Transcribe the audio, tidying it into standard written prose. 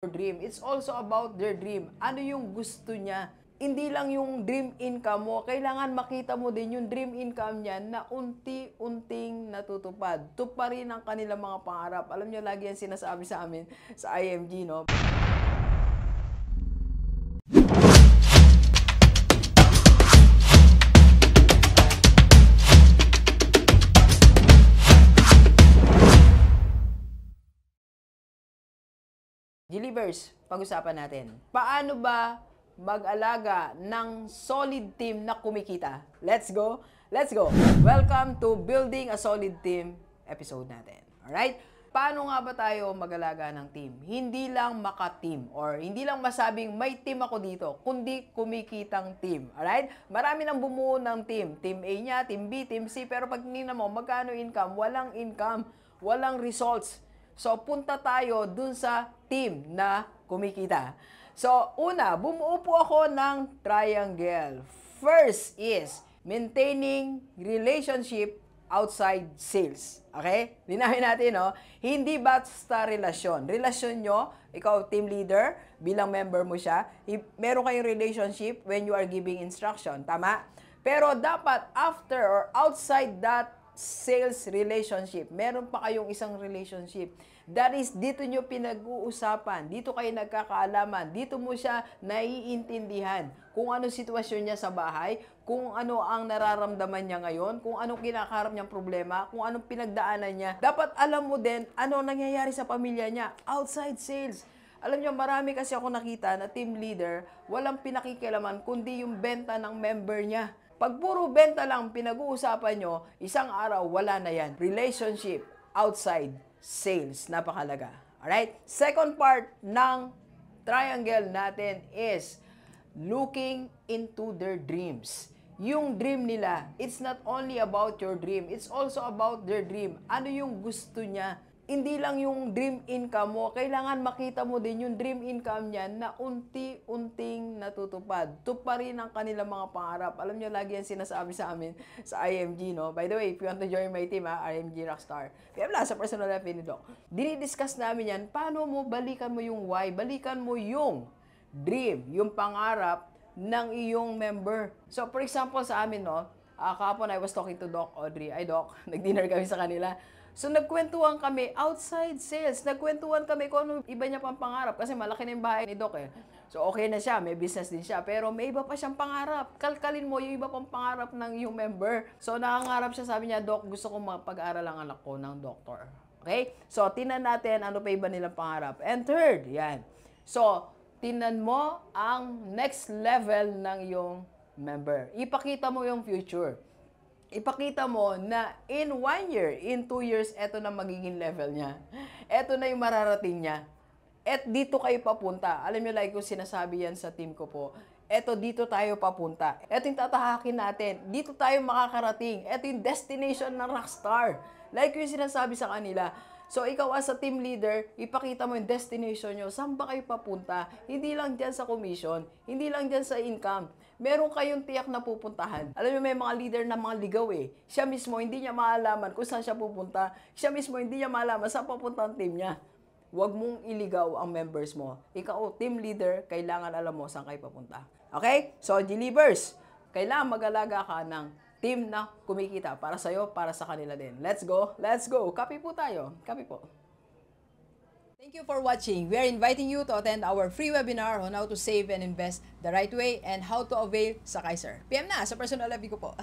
dream. It's also about their dream. Ano yung gusto niya? Hindi lang yung dream income mo, kailangan makita mo din yung dream income niya na unti-unting natutupad. Tuparin ang kanilang mga pangarap. Alam niyo, lagi yan sinasabi sa amin sa IMG, no? Gilivers, pag-usapan natin. Paano ba mag-alaga ng solid team na kumikita? Let's go! Let's go! Welcome to Building a Solid Team episode natin. Alright? Paano nga ba tayo mag-alaga ng team? Hindi lang maka-team or hindi lang masabing may team ako dito, kundi kumikitang team. Alright? Marami nang bumuo ng team. Team A niya, Team B, Team C, pero pag tingnan mo, magkano income? Income, walang results. So, punta tayo dun sa team na kumikita. So, una, bumuo po ako ng triangle. First is maintaining relationship outside sales. Okay? Linawin natin, no? Hindi basta relasyon. Relasyon nyo, ikaw team leader, bilang member mo siya, meron kayong relationship when you are giving instruction. Tama? Pero dapat after or outside that sales relationship, meron pa kayong isang relationship. That is, dito nyo pinag-uusapan, dito kayo nagkakaalaman, dito mo siya naiintindihan kung ano sitwasyon niya sa bahay, kung ano ang nararamdaman niya ngayon, kung anong kinakaharap niyang problema, kung anong pinagdaanan niya. Dapat alam mo din ano nangyayari sa pamilya niya outside sales. Alam niyo, marami kasi ako nakita na team leader, walang pinakikialaman kundi yung benta ng member niya. Pag puro benta lang pinag-uusapan nyo, isang araw wala na yan. Relationship outside sales. Napakalaga. Alright? Second part ng triangle natin is looking into their dreams. Yung dream nila, it's not only about your dream, it's also about their dream. Ano yung gusto niya? Hindi lang yung dream income mo, kailangan makita mo din yung dream income niya na unti-unting natutupad. Tuparin ang kanilang mga pangarap. Alam niyo, lagi yan sinasabi sa amin sa IMG, no? By the way, if you want to join my team, IMG Rockstar. PM lang sa personal life ni Doc. Dinidiscuss namin yan, paano mo balikan mo yung why, balikan mo yung dream, yung pangarap ng iyong member. So, for example, sa amin, no? Kahapon I was talking to Doc Audrey. Ay, Doc, nag-dinner kami sa kanila. So, nagkwentuhan kami outside sales. Nagkwentuhan kami kung ano iba niya pang pangarap. Kasi malaki na yung bahay ni Doc eh. So, okay na siya. May business din siya. Pero may iba pa siyang pangarap. Kalkalin mo yung iba pang pangarap ng yung member. So, nakangarap siya. Sabi niya, Doc, gusto kong mapag-aral ang anak ko ng doktor. Okay? So, tinan natin ano pa iba nilang pangarap. And third, yan. So, tinan mo ang next level ng yung member. Ipakita mo yung future. Ipakita mo na in 1 year, in 2 years, eto na magiging level niya. Eto na yung mararating niya. At dito kayo papunta. Alam niyo, like kung sinasabi yan sa team ko po, eto dito tayo papunta. Eto yung tatahakin natin. Dito tayo makakarating. Eto yung destination ng rockstar. Like yung sinasabi sa kanila. So, ikaw as a team leader, ipakita mo yung destination nyo. Saan ba kayo papunta? Hindi lang dyan sa commission. Hindi lang dyan sa income. Meron kayong tiyak na pupuntahan. Alam mo, may mga leader na mga ligaw eh. Siya mismo, hindi niya maalaman kung saan siya pupunta. Siya mismo, hindi niya maalaman saan papunta ang team niya. Huwag mong iligaw ang members mo. Ikaw, team leader, kailangan alam mo saan kayo papunta. Okay? So, Gilivers, kailangan mag-alaga ka ng team na kumikita para sa'yo, para sa kanila din. Let's go! Let's go! Copy po tayo. Copy po. Thank you for watching. We are inviting you to attend our free webinar on how to save and invest the right way and how to avail sa Kaiser. PM na sa personal live ko po.